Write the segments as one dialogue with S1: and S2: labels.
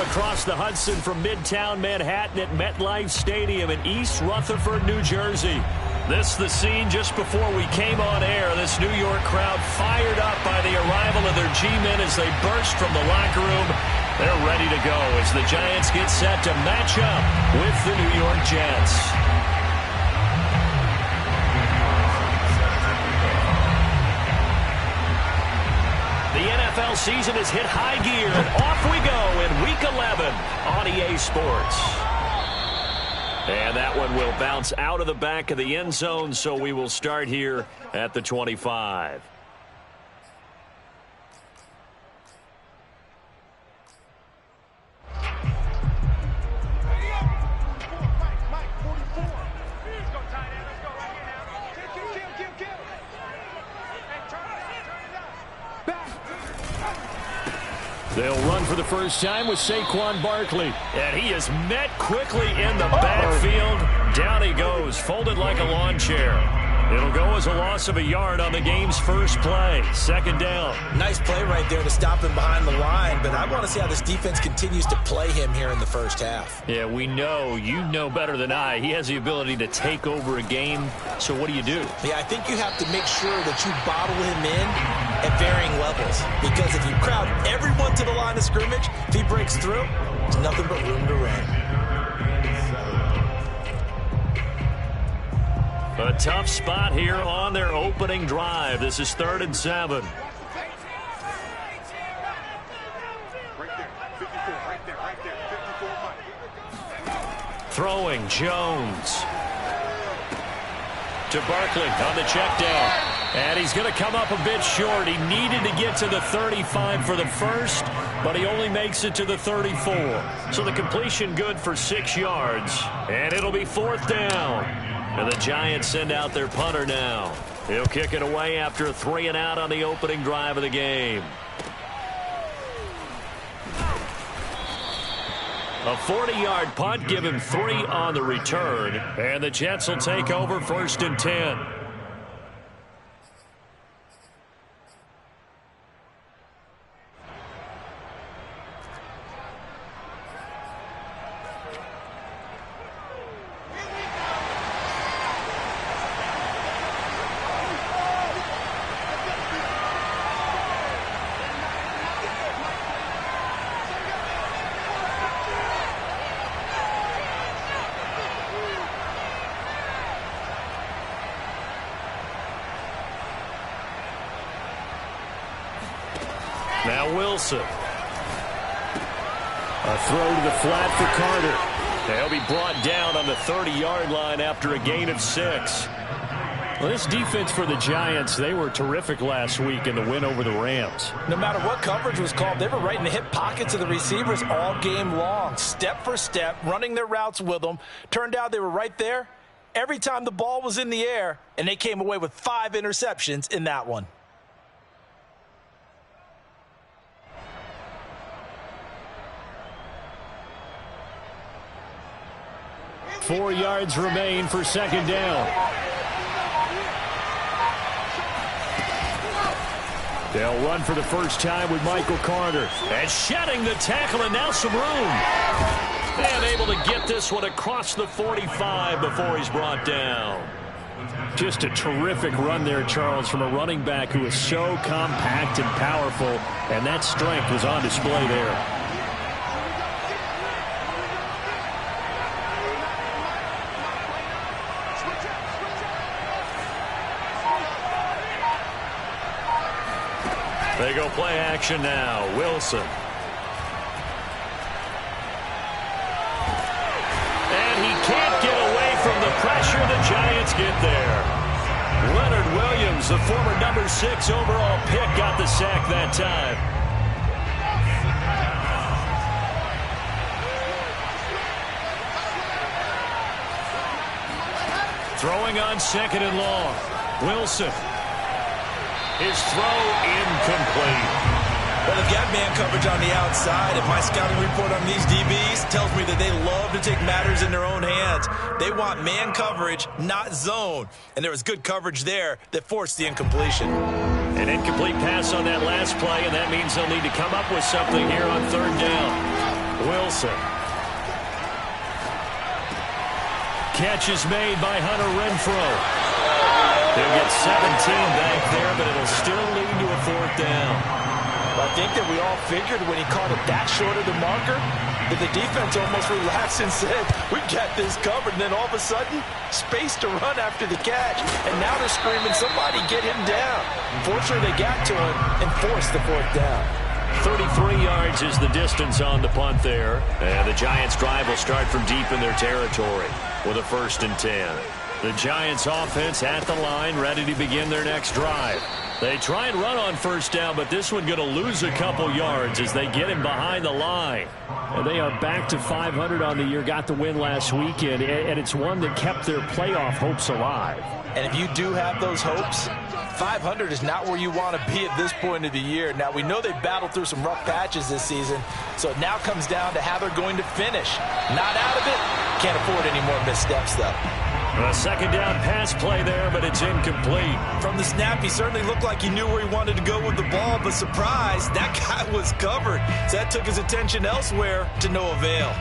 S1: across the Hudson from Midtown Manhattan at MetLife Stadium in East Rutherford, New Jersey. This the scene just before we came on air. This New York crowd fired up by the arrival of their G-men as they burst from the locker room. They're ready to go as the Giants get set to match up with the New York Jets. The NFL season has hit high gear, and off we go in Week 11 on EA Sports. And that one will bounce out of the back of the end zone, so we will start here at the 25. They'll run for the first time with Saquon Barkley. And he is met quickly in the backfield. Down he goes, folded like a lawn chair. It'll go as a loss of a yard on the game's first play. Second down.
S2: Nice play right there to stop him behind the line, but I want to see how this defense continues to play him here in the first half.
S1: Yeah, we know, you know better than I, he has the ability to take over a game. So what do you do?
S2: Yeah, I think you have to make sure that you bottle him in at varying levels, because if you crowd everyone to the line of scrimmage, if he breaks through, there's nothing but room to run.
S1: A tough spot here on their opening drive. This is 3rd and 7. Throwing Jones to Barkley on the check down. And he's going to come up a bit short. He needed to get to the 35 for the first, but he only makes it to the 34. So the completion good for 6 yards. And it'll be 4th down. And the Giants send out their punter now. He'll kick it away after a 3-and-out on the opening drive of the game. A 40-yard punt, give him 3 on the return. And the Jets will take over 1st and 10. Now Wilson. A throw to the flat for Carter. They'll be brought down on the 30-yard line after a gain of 6. Well, this defense for the Giants, they were terrific last week in the win over the Rams.
S2: No matter what coverage was called, they were right in the hip pockets of the receivers all game long, step for step, running their routes with them. Turned out they were right there every time the ball was in the air, and they came away with 5 interceptions in that one.
S1: 4 yards remain for 2nd down. They'll run for the first time with Michael Carter. And shedding the tackle, and now some room. And able to get this one across the 45 before he's brought down. Just a terrific run there, Charles, from a running back who is so compact and powerful. And that strength was on display there. They go play action now. Wilson. And he can't get away from the pressure. The Giants get there. Leonard Williams, the former number 6 overall pick, got the sack that time. Throwing on 2nd and long. Wilson. His throw incomplete.
S2: Well, they've got man coverage on the outside. If my scouting report on these DBs tells me that they love to take matters in their own hands. They want man coverage, not zone. And there was good coverage there that forced the incompletion.
S1: An incomplete pass on that last play, and that means they'll need to come up with something here on 3rd down. Wilson. Catch is made by Hunter Renfrow. They'll get 17 back there, but it'll still lead to a 4th down.
S2: I think that we all figured when he caught it that short of the marker that the defense almost relaxed and said, we got this covered. And then all of a sudden, space to run after the catch. And now they're screaming, somebody get him down. Fortunately, they got to him and forced the 4th down.
S1: 33 yards is the distance on the punt there. And the Giants' drive will start from deep in their territory with a 1st and 10. The Giants' offense at the line, ready to begin their next drive. They try and run on 1st down, but this one going to lose a couple yards as they get him behind the line. And they are back to 500 on the year, got the win last weekend, and it's one that kept their playoff hopes alive.
S2: And if you do have those hopes, 500 is not where you want to be at this point of the year. Now, we know they battled through some rough patches this season, so it now comes down to how they're going to finish. Not out of it. Can't afford any more missteps, though.
S1: A 2nd down pass play there, but it's incomplete.
S2: From the snap, he certainly looked like he knew where he wanted to go with the ball, but surprise, that guy was covered. So that took his attention elsewhere to no avail.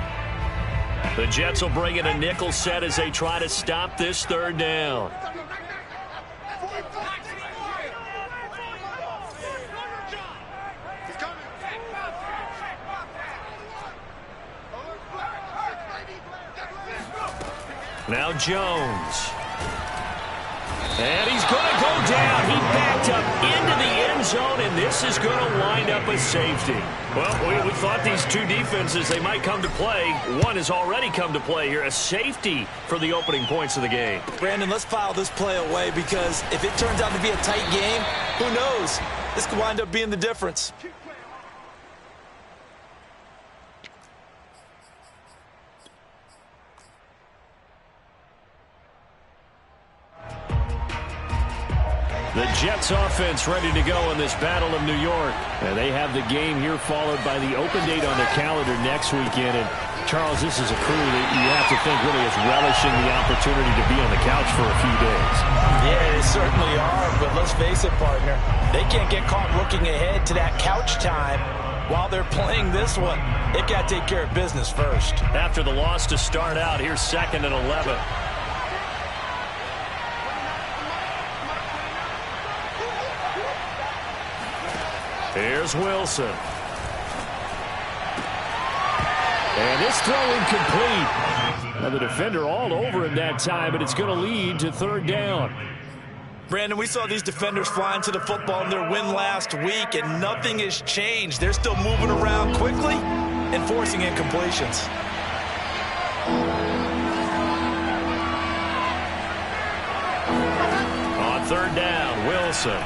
S1: The Jets will bring in a nickel set as they try to stop this 3rd down. Now Jones. And he's going to go down. He backed up into the end zone, and this is going to wind up a safety. Well, we thought these two defenses, they might come to play. One has already come to play here. A safety for the opening points of the game.
S2: Brandon, let's file this play away because if it turns out to be a tight game, who knows? This could wind up being the difference.
S1: The Jets offense ready to go in this Battle of New York. And they have the game here followed by the open date on their calendar next weekend. And Charles, this is a crew that you have to think really is relishing the opportunity to be on the couch for a few days.
S2: Yeah, they certainly are. But let's face it, partner, they can't get caught looking ahead to that couch time while they're playing this one. They've got to take care of business first.
S1: After the loss to start out, here's 2nd and 11. Here's Wilson. And this throw incomplete. Now the defender all over him that time, but it's going to lead to 3rd down.
S2: Brandon, we saw these defenders flying to the football in their win last week, and nothing has changed. They're still moving around quickly and forcing incompletions.
S1: On 3rd down, Wilson.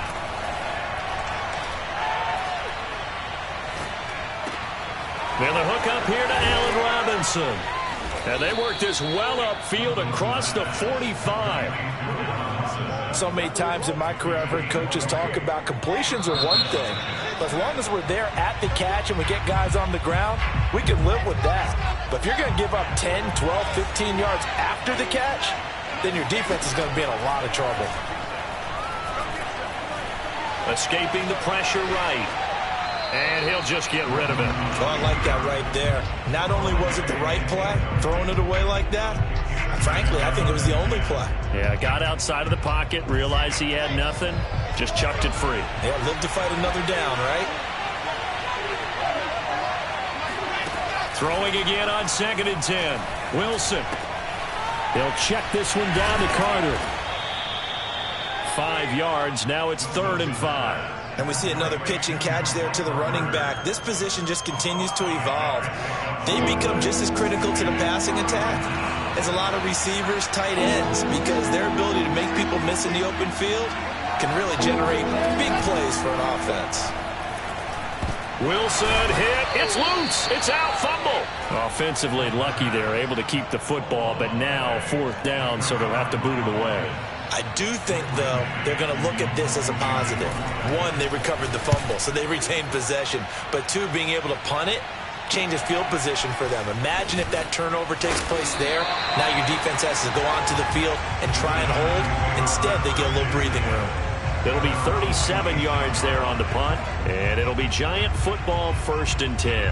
S1: And the hook up here to Allen Robinson. And they work this well upfield across the 45.
S2: So many times in my career, I've heard coaches talk about completions are one thing. But as long as we're there at the catch and we get guys on the ground, we can live with that. But if you're going to give up 10, 12, 15 yards after the catch, then your defense is going to be in a lot of trouble.
S1: Escaping the pressure right. And he'll just get rid of it.
S2: Oh, I like that right there. Not only was it the right play, throwing it away like that, frankly, I think it was the only play.
S1: Yeah, got outside of the pocket, realized he had nothing, just chucked it free.
S2: Yeah, live to fight another down, right?
S1: Throwing again on 2nd and 10. Wilson. They'll check this one down to Carter. 5 yards. Now it's 3rd and 5.
S2: And we see another pitch and catch there to the running back. This position just continues to evolve. They become just as critical to the passing attack as a lot of receivers, tight ends, because their ability to make people miss in the open field can really generate big plays for an offense.
S1: Wilson hit. It's loose. It's out. Fumble. Offensively lucky they're able to keep the football, but now 4th down, so they'll have to boot it away.
S2: I do think, though, they're going to look at this as a positive. One, they recovered the fumble, so they retained possession. But two, being able to punt it changes field position for them. Imagine if that turnover takes place there. Now your defense has to go onto the field and try and hold. Instead, they get a little breathing room.
S1: It'll be 37 yards there on the punt, and it'll be Giant football 1st and 10.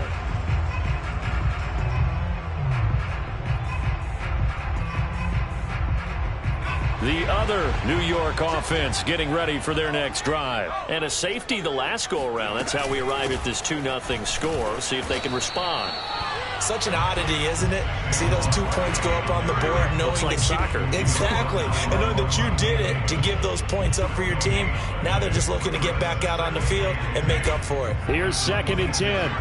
S1: The other New York offense getting ready for their next drive. And a safety the last go-around. That's how we arrive at this 2-0 score. See if they can respond.
S2: Such an oddity, isn't it? See those 2 points go up on the board, knowing
S1: looks like
S2: that
S1: soccer.
S2: Exactly. And knowing that you did it to give those points up for your team. Now they're just looking to get back out on the field and make up for it.
S1: Here's 2nd and 10.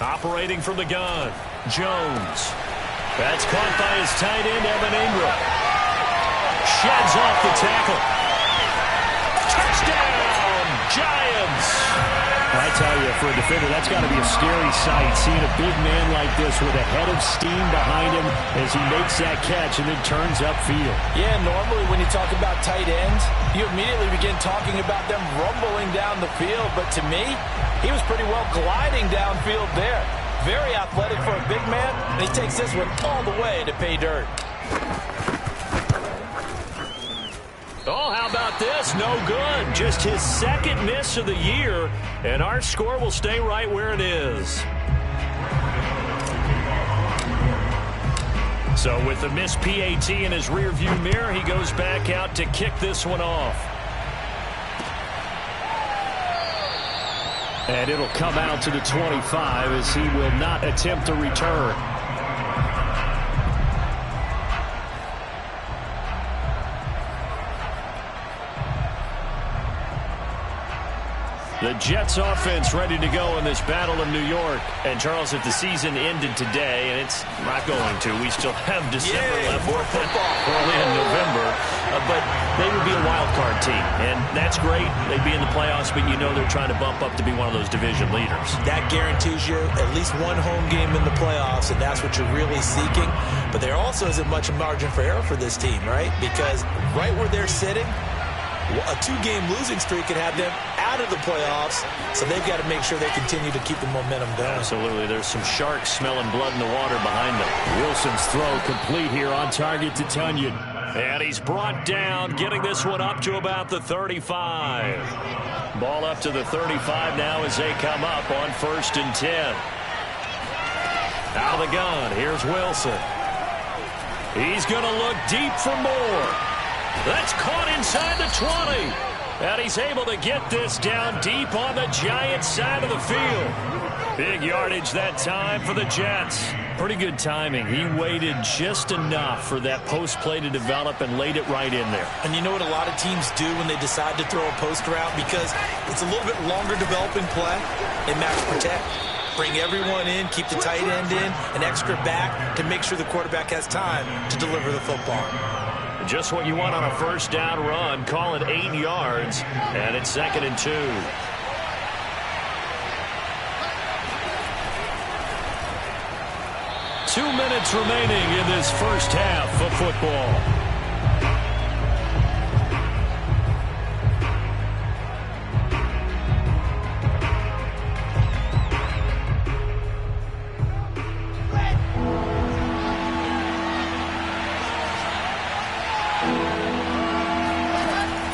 S1: Operating from the gun, Jones. That's caught by his tight end, Evan Ingram. Sheds off the tackle. Touchdown, Giants! I tell you, for a defender, that's got to be a scary sight, seeing a big man like this with a head of steam behind him as he makes that catch and then turns upfield.
S2: Yeah, normally when you talk about tight ends, you immediately begin talking about them rumbling down the field. But to me, he was pretty well gliding downfield there. Very athletic for a big man, and he takes this one all the way to pay dirt.
S1: Oh, how about this? No good. Just his 2nd miss of the year, and our score will stay right where it is. So with the missed PAT in his rearview mirror, he goes back out to kick this one off. And it'll come out to the 25 as he will not attempt a return. The Jets offense ready to go in this battle in New York. And, Charles, if the season ended today, and it's not going to, we still have December left.
S2: More football.
S1: Early in November. But they would be a wild card team. And that's great. They'd be in the playoffs, but you know they're trying to bump up to be one of those division leaders.
S2: That guarantees you at least one home game in the playoffs, and that's what you're really seeking. But there also isn't much margin for error for this team, right? Because right where they're sitting, a 2-game losing streak could have them out of the playoffs, so they've got to make sure they continue to keep the momentum going.
S1: Absolutely. There's some sharks smelling blood in the water behind them. Wilson's throw complete here on target to Tunyon. And he's brought down, getting this one up to about the 35. Ball up to the 35 now as they come up on 1st and 10. Out of the gun, here's Wilson. He's going to look deep for more. That's caught inside the 20. And he's able to get this down deep on the Giants side of the field. Big yardage that time for the Jets. Pretty good timing. He waited just enough for that post play to develop and laid it right in there.
S2: And you know what a lot of teams do when they decide to throw a post route? Because it's a little bit longer developing play. They match protect. Bring everyone in, keep the tight end in, an extra back to make sure the quarterback has time to deliver the football.
S1: Just what you want on a 1st down run. Call it 8 yards, and it's 2nd and 2. Two minutes remaining in this first half of football.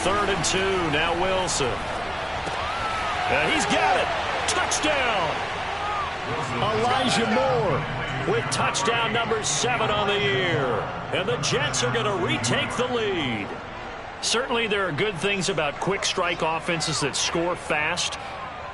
S1: Third and 2, now Wilson. And he's got it. Touchdown. Elijah Moore with touchdown number 7 on the year. And the Jets are going to retake the lead. Certainly there are good things about quick strike offenses that score fast,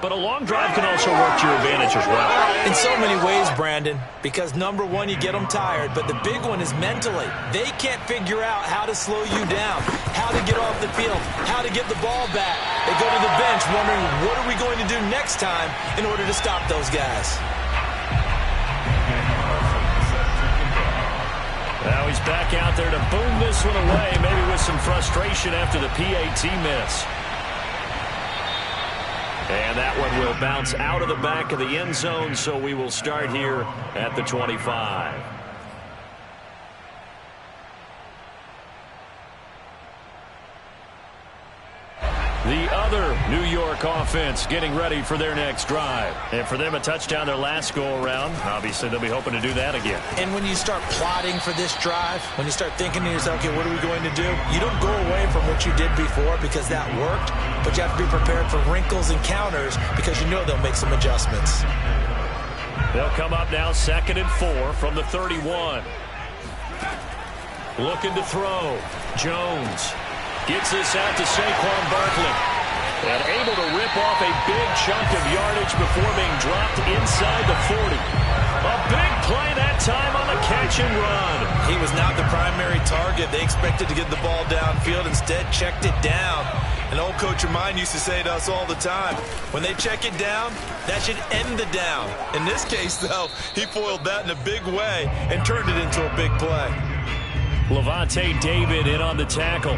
S1: but a long drive can also work to your advantage as well.
S2: In so many ways, Brandon, because number one, you get them tired, but the big one is mentally. They can't figure out how to slow you down, how to get off the field, how to get the ball back. They go to the bench wondering, what are we going to do next time in order to stop those guys?
S1: Now he's back out there to boom this one away, maybe with some frustration after the PAT miss. And that one will bounce out of the back of the end zone, so we will start here at the 25. The other New York offense getting ready for their next drive. And for them, a touchdown their last go-around. Obviously, they'll be hoping to do that again.
S2: And when you start plotting for this drive, when you start thinking to yourself, okay, what are we going to do? You don't go away from what you did before because that worked, but you have to be prepared for wrinkles and counters because you know they'll make some adjustments.
S1: They'll come up now 2nd and 4 from the 31. Looking to throw. Jones gets this out to Saquon Barkley. And able to rip off a big chunk of yardage before being dropped inside the 40. A big play that time on the catch and run.
S2: He was not the primary target. They expected to get the ball downfield. Instead, checked it down. An old coach of mine used to say to us all the time, when they check it down, that should end the down. In this case, though, he foiled that in a big way and turned it into a big play.
S1: Levante David in on the tackle.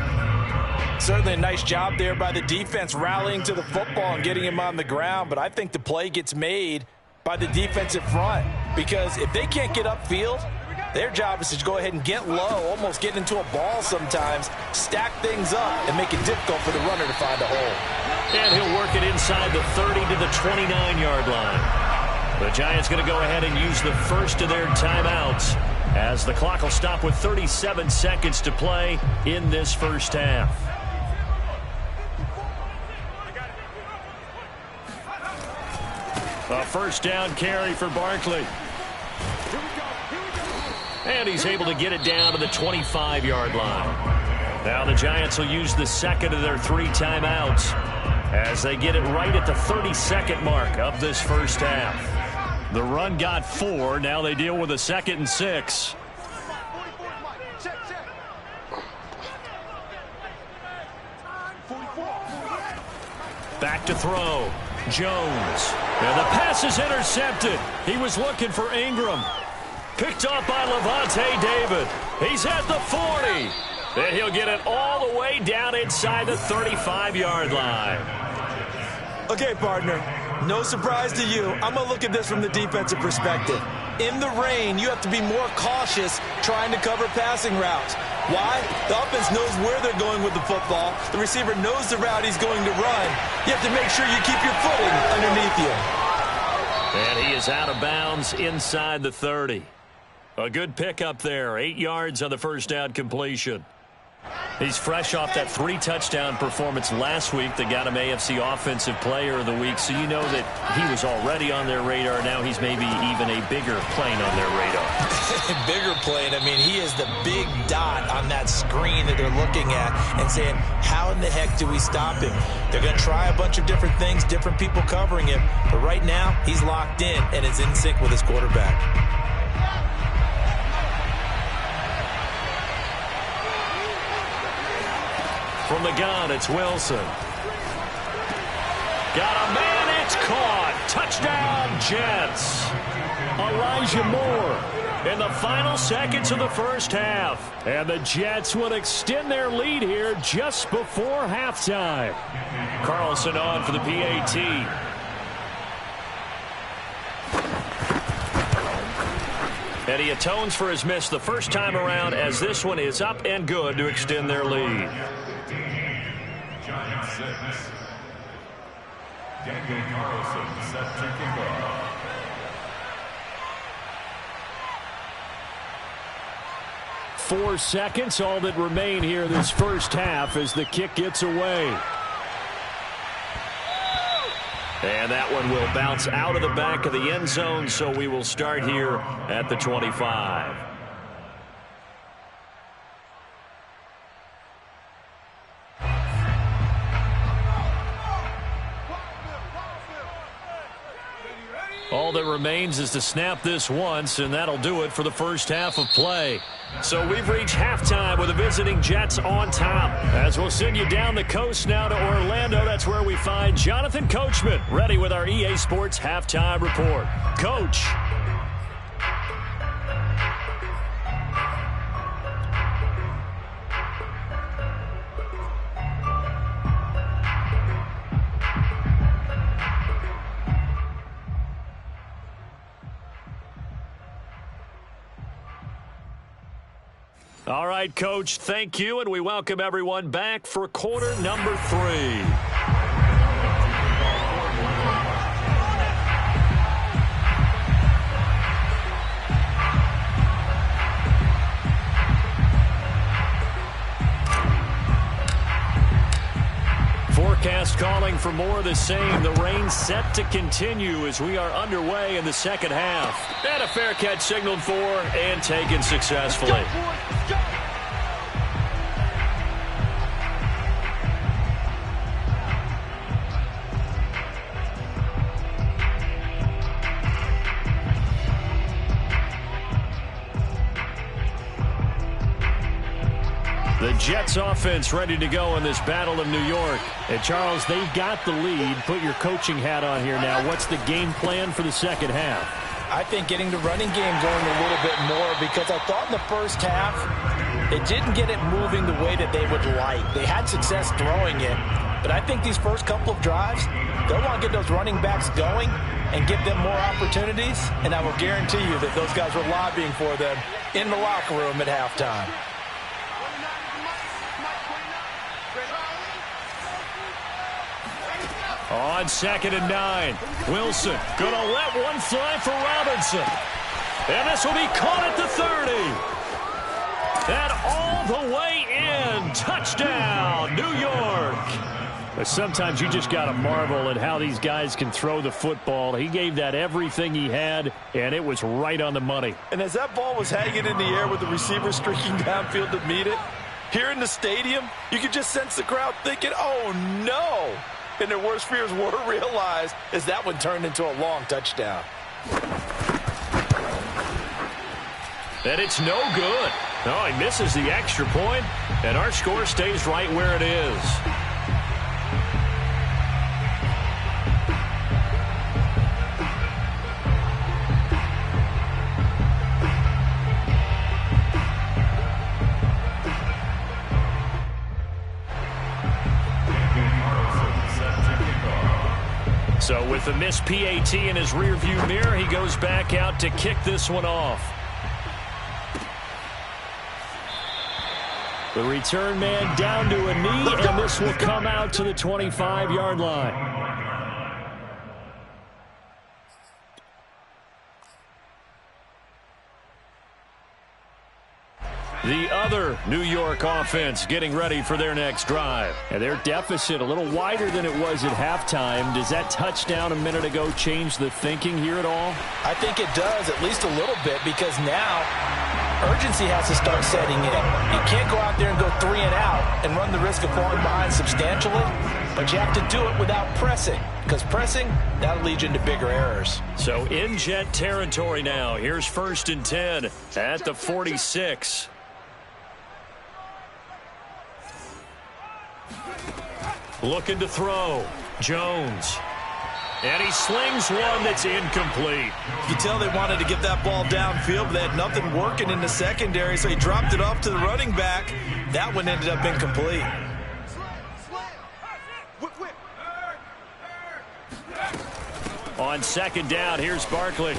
S2: Certainly a nice job there by the defense rallying to the football and getting him on the ground, but I think the play gets made by the defensive front because if they can't get upfield, their job is to go ahead and get low, almost get into a ball sometimes, stack things up, and make it difficult for the runner to find a hole.
S1: And he'll work it inside the 30 to the 29-yard line. The Giants going to go ahead and use the first of their timeouts as the clock will stop with 37 seconds to play in this first half. A first down carry for Barkley. And he's able to get it down to the 25-yard line. Now the Giants will use the second of their 3 timeouts as they get it right at the 30-second mark of this first half. The run got 4. Now they deal with a 2nd and 6. Back to throw. Jones. And the pass is intercepted. He was looking for Ingram. Picked up by Levante David. He's at the 40. And he'll get it all the way down inside the 35-yard line.
S2: Okay, partner, no surprise to you. I'm going to look at this from the defensive perspective. In the rain, you have to be more cautious trying to cover passing routes. Why? The offense knows where they're going with the football. The receiver knows the route he's going to run. You have to make sure you keep your footing underneath you.
S1: And he is out of bounds inside the 30. A good pickup there. 8 yards on the first down completion. He's fresh off that 3-touchdown performance last week that got him AFC Offensive Player of the Week, so you know that he was already on their radar. Now he's maybe even a bigger plane on their radar.
S2: Bigger plane. I mean, he is the big dot on that screen that they're looking at and saying, how in the heck do we stop him? They're going to try a bunch of different things, different people covering him, but right now he's locked in and is in sync with his quarterback.
S1: From the gun, it's Wilson. Got a man, it's caught. Touchdown, Jets. Elijah Moore in the final seconds of the first half. And the Jets will extend their lead here just before halftime. Carlson on for the PAT. And he atones for his miss the first time around as this one is up and good to extend their lead.
S3: Giants 6. Daniel Carlson set to kick off.
S1: Four seconds, all that remain here this first half as the kick gets away. And that one will bounce out of the back of the end zone, so we will start here at the 25. All that remains is to snap this once, and that'll do it for the first half of play. So we've reached halftime with the visiting Jets on top. As we'll send you down the coast now to Orlando, that's where we find Jonathan Coachman, ready with our EA Sports Halftime Report. Coach. All right, Coach, thank you, and we welcome everyone back for quarter number 3. Forecast calling for more of the same. The rain set to continue as we are underway in the second half. And a fair catch signaled for and taken successfully. The Jets offense ready to go in this battle of New York. And Charles, they've got the lead. Put your coaching hat on here now. What's the game plan for the second half?
S2: I think getting the running game going a little bit more, because I thought in the first half it didn't get it moving the way that they would like. They had success throwing it, but I think these first couple of drives, they'll want to get those running backs going and give them more opportunities, and I will guarantee you that those guys were lobbying for them in the locker room at halftime.
S1: On 2nd and 9, Wilson gonna let one fly for Robinson. And this will be caught at the 30. And all the way in. Touchdown, New York. But sometimes you just got to marvel at how these guys can throw the football. He gave that everything he had, and it was right on the money.
S2: And as that ball was hanging in the air with the receiver streaking downfield to meet it, here in the stadium, you could just sense the crowd thinking, oh, no. And their worst fears were realized as that one turned into a long touchdown.
S1: And it's no good. Oh, he misses the extra point, and our score stays right where it is. So with the missed PAT in his rearview mirror, he goes back out to kick this one off. The return man down to a knee, and this will come out to the 25-yard line. The other New York offense getting ready for their next drive. And their deficit a little wider than it was at halftime. Does that touchdown a minute ago change the thinking here at all?
S2: I think it does, at least a little bit, because now urgency has to start setting in. You can't go out there and go 3 and out and run the risk of falling behind substantially, but you have to do it without pressing, because pressing, that'll lead you into bigger errors.
S1: So in Jet territory now. Here's 1st and 10 at the 46. Looking to throw. Jones. And he slings one that's incomplete.
S2: You can tell they wanted to get that ball downfield, but they had nothing working in the secondary, so he dropped it off to the running back. That one ended up incomplete.
S1: On 2nd down, here's Barkley.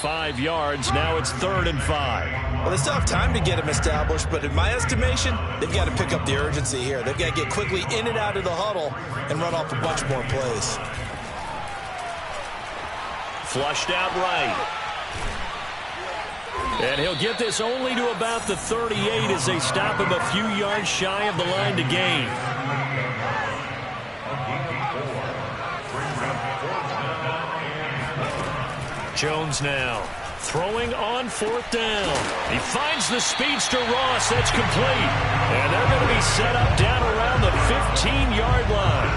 S1: 5 yards. Now it's 3rd and 5.
S2: Well, they still have time to get him established, but in my estimation, they've got to pick up the urgency here. They've got to get quickly in and out of the huddle and run off a bunch more plays.
S1: Flushed out right. And he'll get this only to about the 38 as they stop him a few yards shy of the line to gain. Jones now throwing on 4th down. He finds the speedster Ross. That's complete. And they're going to be set up down around the 15-yard line.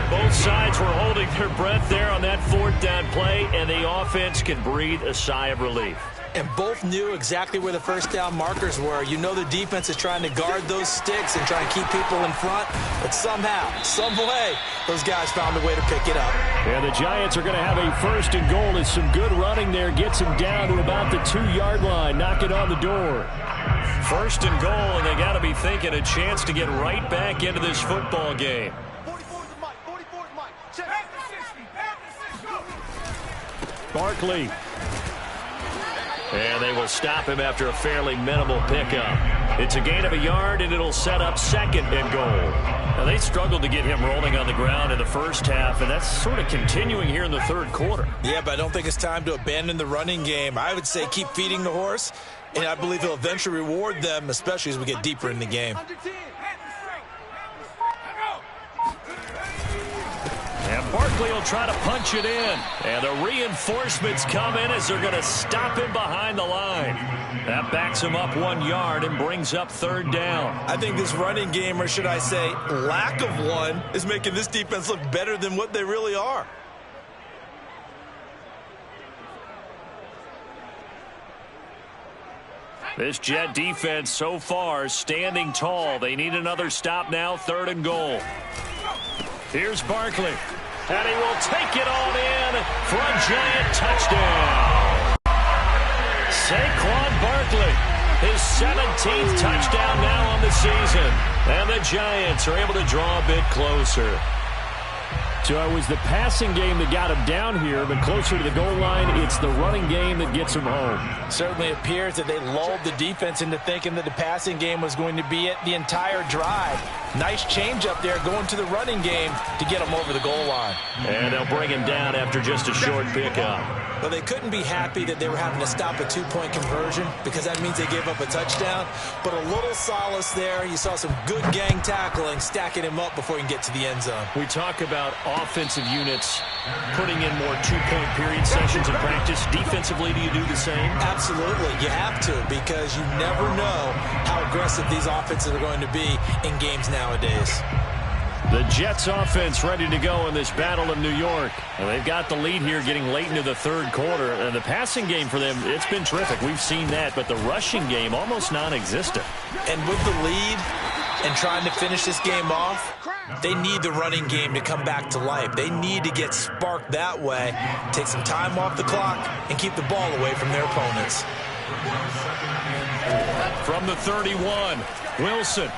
S1: Both sides were holding their breath there on that 4th down play, and the offense can breathe a sigh of relief.
S2: And both knew exactly where the first down markers were. You know the defense is trying to guard those sticks and try and keep people in front. But somehow, some way, those guys found a way to pick it up.
S1: And the Giants are going to have a 1st and goal as some good running there gets him down to about the 2-yard line. Knock it on the door. 1st and goal, and they got to be thinking a chance to get right back into this football game. Barkley. And they will stop him after a fairly minimal pickup. It's a gain of a yard, and it'll set up 2nd and goal. Now, they struggled to get him rolling on the ground in the first half, and that's sort of continuing here in the 3rd quarter.
S2: Yeah, but I don't think it's time to abandon the running game. I would say keep feeding the horse, and I believe he'll eventually reward them, especially as we get deeper in the game.
S1: Barkley will try to punch it in. And the reinforcements come in as they're going to stop him behind the line. That backs him up 1 yard and brings up 3rd down.
S2: I think this running game, or should I say lack of one, is making this defense look better than what they really are.
S1: This Jet defense so far standing tall. They need another stop now, 3rd and goal. Here's Barkley. And he will take it on in for a Giant touchdown. Saquon Barkley, his 17th touchdown now on the season. And the Giants are able to draw a bit closer. So it was the passing game that got him down here, but closer to the goal line, it's the running game that gets him home.
S2: Certainly appears that they lulled the defense into thinking that the passing game was going to be it the entire drive. Nice change up there going to the running game to get him over the goal line.
S1: And they'll bring him down after just a short pickup.
S4: Well, they couldn't be happy that they were having to stop a 2-point conversion because that means they gave up a touchdown. But a little solace there. You saw some good gang tackling, stacking him up before he can get to the end zone.
S1: We talk about offensive units putting in more 2-point period sessions in practice. Defensively, do you do the same?
S4: Absolutely. You have to, because you never know how aggressive these offenses are going to be in games nowadays.
S1: The Jets offense ready to go in this battle of New York. And they've got the lead here getting late into the 3rd quarter. And the passing game for them, it's been terrific. We've seen that. But the rushing game, almost non-existent.
S4: And with the lead and trying to finish this game off, they need the running game to come back to life. They need to get sparked that way, take some time off the clock, and keep the ball away from their opponents.
S1: From the 31, Wilson.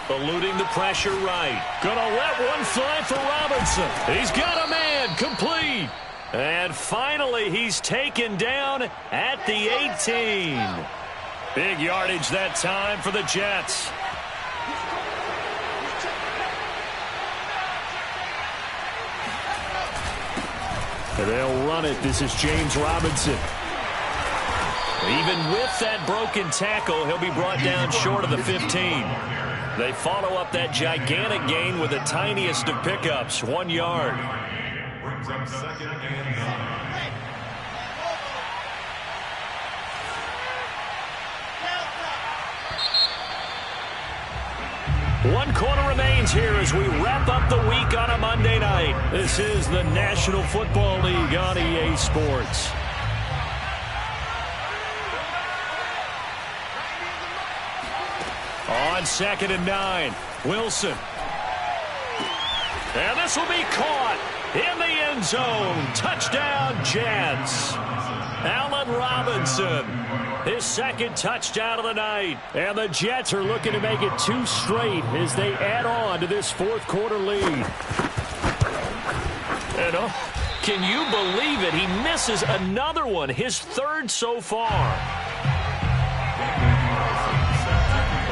S1: Eluding the pressure right. Gonna let one fly for Robinson. He's got a man. Complete. And finally, he's taken down at the 18. Big yardage that time for the Jets. And they'll run it. This is James Robinson. Even with that broken tackle, he'll be brought down short of the 15. They follow up that gigantic gain with the tiniest of pickups, 1 yard.
S3: Brings up 2nd and 9.
S1: One quarter remains here as we wrap up the week on a Monday night. This is the National Football League on EA Sports. On 2nd and 9, Wilson. And this will be caught in the end zone. Touchdown, Jets. Allen Robinson, his 2nd touchdown of the night. And the Jets are looking to make it 2 straight as they add on to this 4th quarter lead. And can you believe it? He misses another one, his 3rd so far.